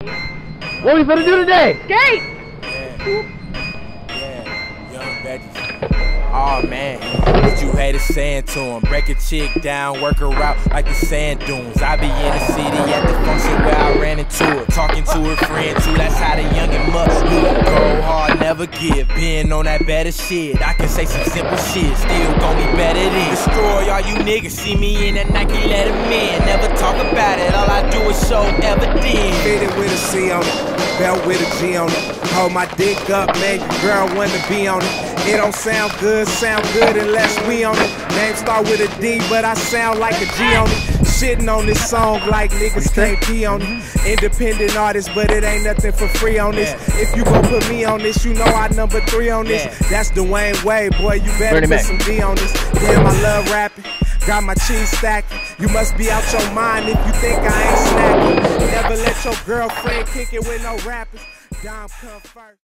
What we finna do today? Skate! Yeah, young veggies. Oh man, what you haters saying to him? Break a chick down, work her out like the sand dunes. I be in the city at the function where I ran into her, talking to her friend too. That's how the youngin' must move. Go hard, never give. Being on that better shit, I can say some simple shit, still gon' be better than. Destroy all you niggas, see me in that Nike Letterman. Never talk about it, all I do is show evidence. Fitted with a C on it, belt with a G on it. Hold my dick up, man, your girl wanna be on it. It don't sound good unless we on it. Name start with a D, but I sound like a G on it. Shitting on this song like niggas can't be on it. Independent artist, but it ain't nothing for free on this. If you gon' put me on this, you know I number 3 on this. That's Dwayne Wade, boy, you better put some D on this. Damn, I love rapping. Got my cheese stacking. You must be out your mind if you think I ain't snacking. Never let your girlfriend kick it with no rappers. Dom come first.